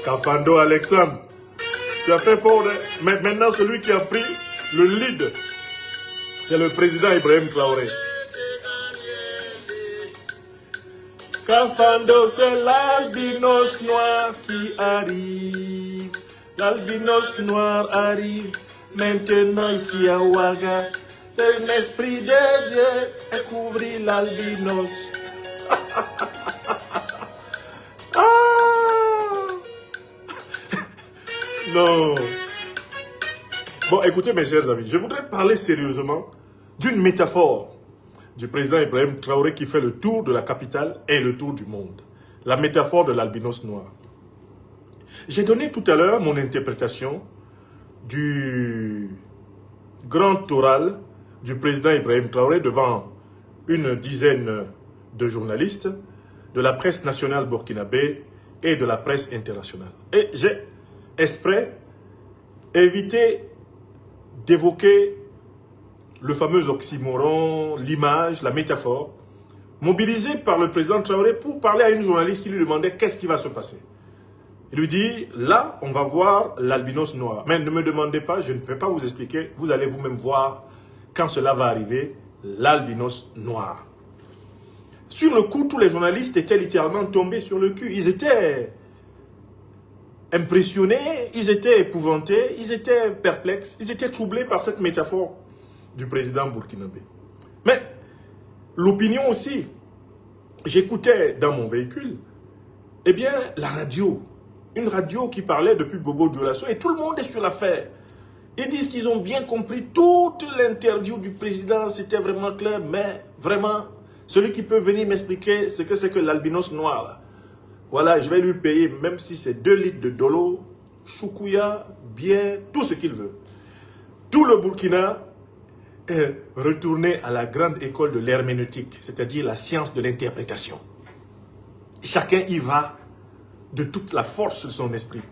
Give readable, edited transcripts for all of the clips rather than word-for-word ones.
Kafando Alexandre, tu as fait fort. Mais maintenant, celui qui a pris le lead, c'est le président Ibrahim Traoré. Kafando, c'est l'albinos noir qui arrive. L'albinos noir arrive maintenant ici à Ouaga. L'esprit de Dieu a couvert l'albinos. Non. Bon, écoutez mes chers amis, je voudrais parler sérieusement d'une métaphore du président Ibrahim Traoré qui fait le tour de la capitale et le tour du monde. La métaphore de l'albinos noir. J'ai donné tout à l'heure mon interprétation du grand oral du président Ibrahim Traoré devant une dizaine de journalistes de la presse nationale burkinabé et de la presse internationale. Et j'ai exprès évité d'évoquer le fameux oxymoron, l'image, la métaphore, mobilisée par le président Traoré pour parler à une journaliste qui lui demandait qu'est-ce qui va se passer. Il lui dit, là, on va voir l'albinos noir. Mais ne me demandez pas, je ne vais pas vous expliquer, vous allez vous-même voir quand cela va arriver, l'albinos noir. Sur le coup, tous les journalistes étaient littéralement tombés sur le cul. Ils étaient impressionnés, ils étaient épouvantés, ils étaient perplexes, ils étaient troublés par cette métaphore du président burkinabé. Mais l'opinion aussi, j'écoutais dans mon véhicule, eh bien, la radio, une radio qui parlait depuis Bobo Dioulasso, et tout le monde est sur l'affaire. Ils disent qu'ils ont bien compris toute l'interview du président, c'était vraiment clair, mais vraiment, celui qui peut venir m'expliquer ce que c'est que l'albinos noir, là. Voilà, je vais lui payer, même si c'est 2 litres de dolo, choukouya, bière, tout ce qu'il veut. Tout le Burkina est retourné à la grande école de l'herméneutique, c'est-à-dire la science de l'interprétation. Chacun y va de toute la force de son esprit.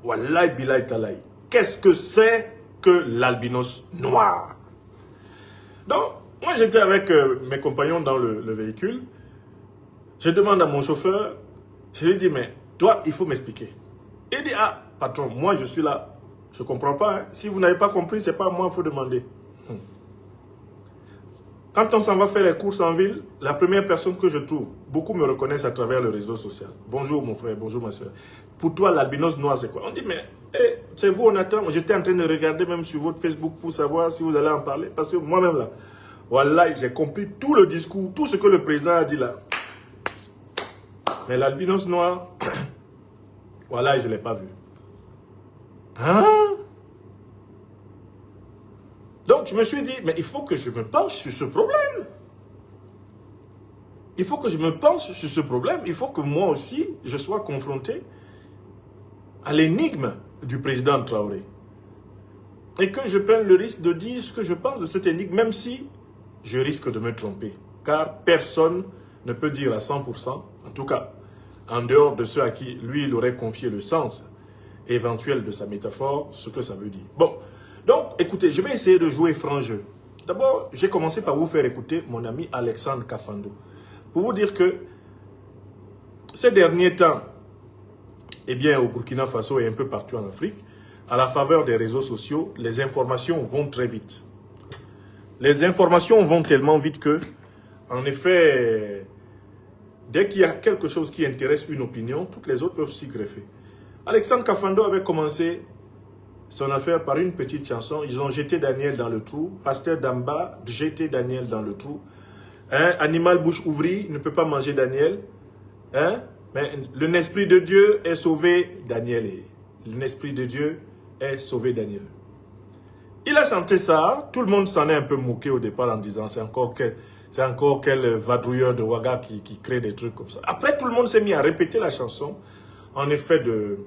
Wallahi billahi talahi. Qu'est-ce que c'est que l'albinos noir? Donc, moi j'étais avec mes compagnons dans le véhicule. Je demande à mon chauffeur, je lui dis, mais toi, il faut m'expliquer. Il dit, ah, patron, moi je suis là. Je ne comprends pas. Hein. Si vous n'avez pas compris, ce n'est pas à moi qu'il faut demander. Quand on s'en va faire les courses en ville, la première personne que je trouve, beaucoup me reconnaissent à travers le réseau social. Bonjour mon frère, bonjour ma soeur. Pour toi, l'albinos noir, c'est quoi? On dit, mais c'est vous, on attend. J'étais en train de regarder même sur votre Facebook pour savoir si vous allez en parler. Parce que moi-même là, voilà, j'ai compris tout le discours, tout ce que le président a dit là. Mais l'albinos noir, voilà, je ne l'ai pas vu. Hein? Donc, je me suis dit, mais il faut que je me penche sur ce problème. Il faut que je me penche sur ce problème. Il faut que moi aussi, je sois confronté à l'énigme du président Traoré. Et que je prenne le risque de dire ce que je pense de cette énigme, même si je risque de me tromper. Car personne ne peut dire à 100%, en tout cas, en dehors de ceux à qui lui, il aurait confié le sens éventuel de sa métaphore, ce que ça veut dire. Bon, donc, écoutez, je vais essayer de jouer franc jeu. D'abord, j'ai commencé par vous faire écouter mon ami Alexandre Kafando. Pour vous dire que ces derniers temps, eh bien, au Burkina Faso et un peu partout en Afrique, à la faveur des réseaux sociaux, les informations vont très vite. Les informations vont tellement vite que, en effet, dès qu'il y a quelque chose qui intéresse une opinion, toutes les autres peuvent s'y greffer. Alexandre Kafando avait commencé son affaire par une petite chanson. Ils ont jeté Daniel dans le trou. Pasteur Damba, jeté Daniel dans le trou. Hein? Animal bouche ouvrie ne peut pas manger Daniel. Hein? Mais l'esprit de Dieu est sauvé Daniel. L'esprit de Dieu est sauvé Daniel. Il a chanté ça. Tout le monde s'en est un peu moqué au départ en disant c'est encore quel vadrouilleur de Ouaga qui crée des trucs comme ça. Après, tout le monde s'est mis à répéter la chanson. En effet, de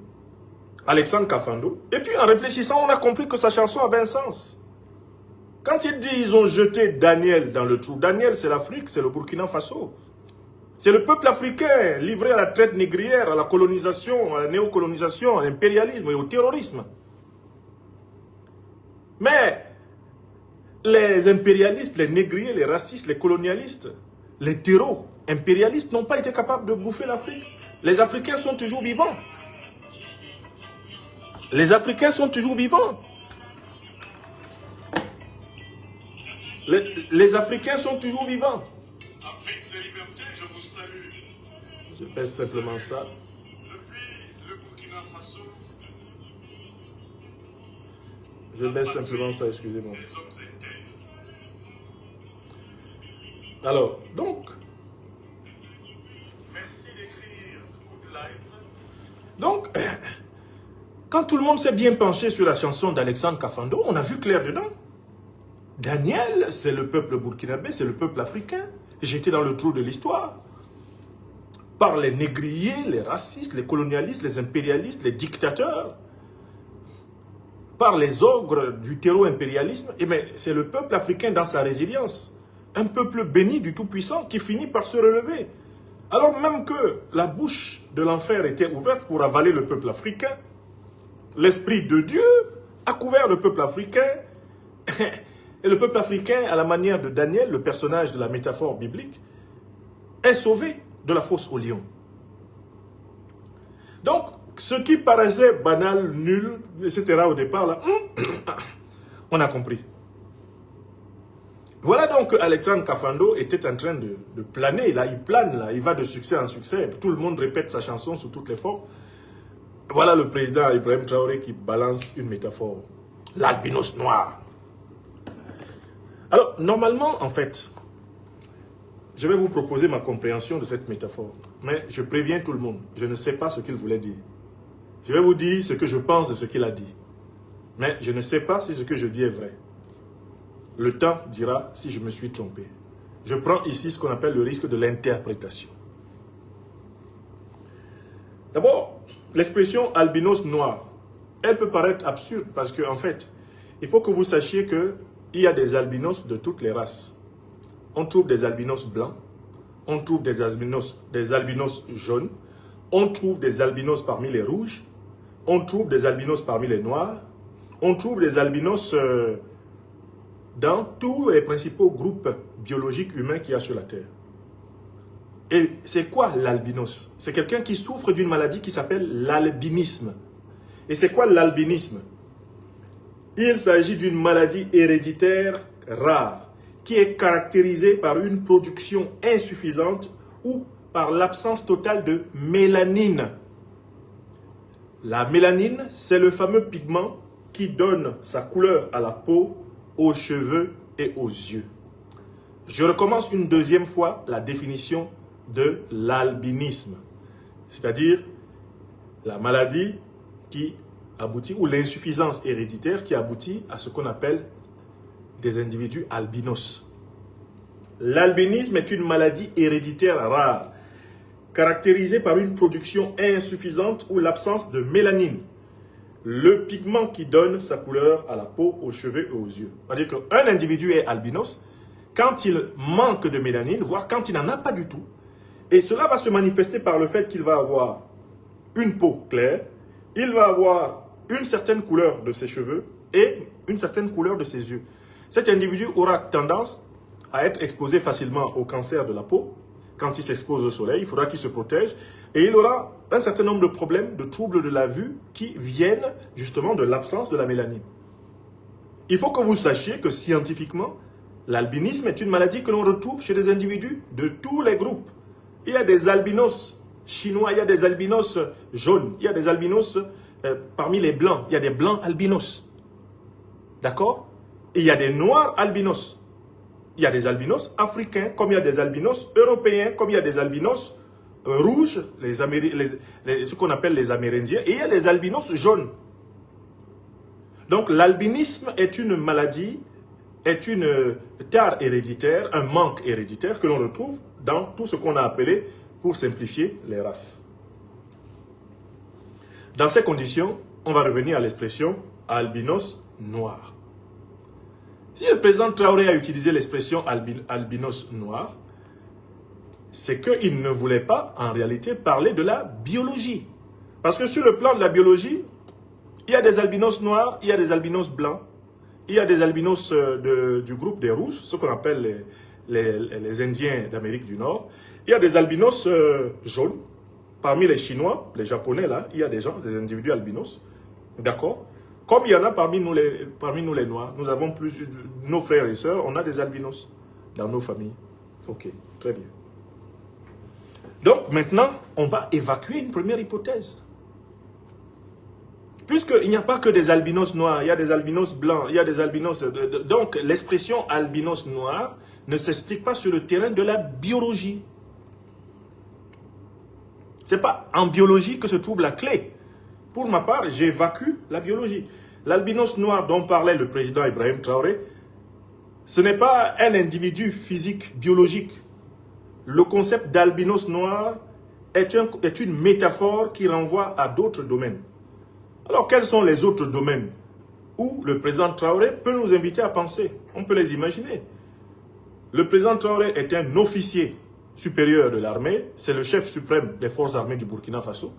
Alexandre Kafando. Et puis, en réfléchissant, on a compris que sa chanson avait un sens. Quand il dit ils ont jeté Daniel dans le trou, Daniel, c'est l'Afrique, c'est le Burkina Faso. C'est le peuple africain livré à la traite négrière, à la colonisation, à la néocolonisation, à l'impérialisme et au terrorisme. Mais les impérialistes, les négriers, les racistes, les colonialistes, les terreaux impérialistes n'ont pas été capables de bouffer l'Afrique. Les Africains sont toujours vivants. Les Africains sont toujours vivants. Les Africains sont toujours vivants. Afrique et liberté, je vous salue. Je pèse simplement ça. Depuis le Burkina Faso, Je baisse simplement ça, excusez-moi. les hommes intègres. Alors, donc, Merci d'écrire Good Life. donc, quand tout le monde s'est bien penché sur la chanson d'Alexandre Kafando, on a vu clair dedans. Daniel, c'est le peuple burkinabé, c'est le peuple africain. J'étais dans le trou de l'histoire. Par les négriers, les racistes, les colonialistes, les impérialistes, les dictateurs, par les ogres du terreau-impérialisme, eh bien, c'est le peuple africain dans sa résilience. Un peuple béni du Tout-Puissant qui finit par se relever. Alors même que la bouche de l'enfer était ouverte pour avaler le peuple africain, l'Esprit de Dieu a couvert le peuple africain. Et le peuple africain, à la manière de Daniel, le personnage de la métaphore biblique, est sauvé de la fosse au lion. Donc, ce qui paraissait banal, nul, etc. au départ, là, on a compris. Voilà donc que Alexandre Kafando était en train de planer. Là, il plane, là, il va de succès en succès. Tout le monde répète sa chanson sous toutes les formes. Voilà le président Ibrahim Traoré qui balance une métaphore. L'albinos noir. Alors, normalement, en fait, je vais vous proposer ma compréhension de cette métaphore. Mais je préviens tout le monde, je ne sais pas ce qu'il voulait dire. Je vais vous dire ce que je pense de ce qu'il a dit. Mais je ne sais pas si ce que je dis est vrai. Le temps dira si je me suis trompé. Je prends ici ce qu'on appelle le risque de l'interprétation. D'abord, l'expression albinos noir, elle peut paraître absurde parce qu'en fait, il faut que vous sachiez qu'il y a des albinos de toutes les races. On trouve des albinos blancs, on trouve des albinos jaunes, on trouve des albinos parmi les rouges, on trouve des albinos parmi les noirs, on trouve des albinos dans tous les principaux groupes biologiques humains qu'il y a sur la Terre. Et c'est quoi l'albinos? C'est quelqu'un qui souffre d'une maladie qui s'appelle l'albinisme. Et c'est quoi l'albinisme? Il s'agit d'une maladie héréditaire rare qui est caractérisée par une production insuffisante ou par l'absence totale de mélanine. La mélanine, c'est le fameux pigment qui donne sa couleur à la peau, aux cheveux et aux yeux. Je recommence une deuxième fois la définition de l'albinisme, c'est-à-dire la maladie qui aboutit, ou l'insuffisance héréditaire qui aboutit à ce qu'on appelle des individus albinos. L'albinisme est une maladie héréditaire rare, caractérisée par une production insuffisante ou l'absence de mélanine, le pigment qui donne sa couleur à la peau, aux cheveux et aux yeux. C'est-à-dire qu'un individu est albinos quand il manque de mélanine, voire quand il n'en a pas du tout. Et cela va se manifester par le fait qu'il va avoir une peau claire, il va avoir une certaine couleur de ses cheveux et une certaine couleur de ses yeux. Cet individu aura tendance à être exposé facilement au cancer de la peau. Quand il s'expose au soleil, il faudra qu'il se protège. Et il aura un certain nombre de problèmes, de troubles de la vue qui viennent justement de l'absence de la mélanine. Il faut que vous sachiez que scientifiquement, l'albinisme est une maladie que l'on retrouve chez des individus de tous les groupes. Il y a des albinos chinois, il y a des albinos jaunes, il y a des albinos parmi les blancs, il y a des blancs albinos. D'accord? Et il y a des noirs albinos. Il y a des albinos africains, comme il y a des albinos européens, comme il y a des albinos rouges, ce qu'on appelle les Amérindiens, et il y a les albinos jaunes. Donc l'albinisme est une maladie, est une tare héréditaire, un manque héréditaire que l'on retrouve dans tout ce qu'on a appelé, pour simplifier, les races. Dans ces conditions, on va revenir à l'expression albinos noir. Si le président Traoré a utilisé l'expression albinos noir, c'est qu'il ne voulait pas en réalité parler de la biologie. Parce que sur le plan de la biologie, il y a des albinos noirs, il y a des albinos blancs, il y a des albinos du groupe des rouges, ce qu'on appelle les Indiens d'Amérique du Nord. Il y a des albinos jaunes. Parmi les Chinois, les Japonais, là, il y a des individus albinos. D'accord? Comme il y en a parmi nous les Noirs, nous avons nos frères et sœurs, on a des albinos dans nos familles. Ok, très bien. Donc maintenant, on va évacuer une première hypothèse. Puisqu'il n'y a pas que des albinos noirs, il y a des albinos blancs, il y a des albinos... Donc l'expression albinos noir ne s'explique pas sur le terrain de la biologie. Ce n'est pas en biologie que se trouve la clé. Pour ma part, j'évacue la biologie. L'albinos noir dont parlait le président Ibrahim Traoré, ce n'est pas un individu physique, biologique. Le concept d'albinos noir est une métaphore qui renvoie à d'autres domaines. Alors, quels sont les autres domaines où le président Traoré peut nous inviter à penser? On peut les imaginer. Le président Traoré est un officier supérieur de l'armée, c'est le chef suprême des forces armées du Burkina Faso.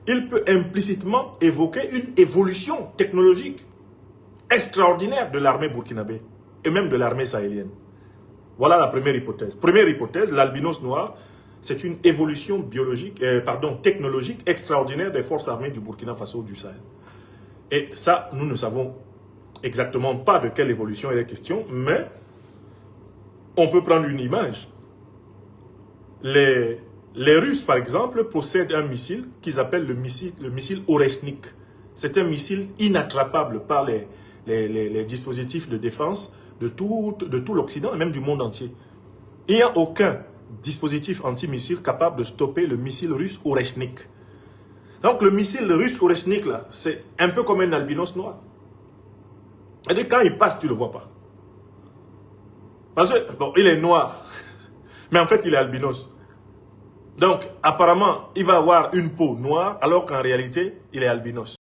Il peut implicitement évoquer une évolution technologique extraordinaire de l'armée burkinabé et même de l'armée sahélienne. Voilà la première hypothèse. Première hypothèse, l'albinos noir, c'est une évolution technologique extraordinaire des forces armées du Burkina Faso du Sahel. Et ça, nous ne savons exactement pas de quelle évolution il est question, mais on peut prendre une image. Les Russes, par exemple, possèdent un missile qu'ils appellent le missile Oreshnik. C'est un missile inattrapable par les dispositifs de défense de tout l'Occident et même du monde entier. Il n'y a aucun dispositif antimissile capable de stopper le missile russe Oreshnik. Donc le missile russe Oreshnik, là, c'est un peu comme un albinos noir. Et quand il passe, tu ne le vois pas. Parce que, bon, il est noir, mais en fait, il est albinos. Donc, apparemment, il va avoir une peau noire, alors qu'en réalité, il est albinos.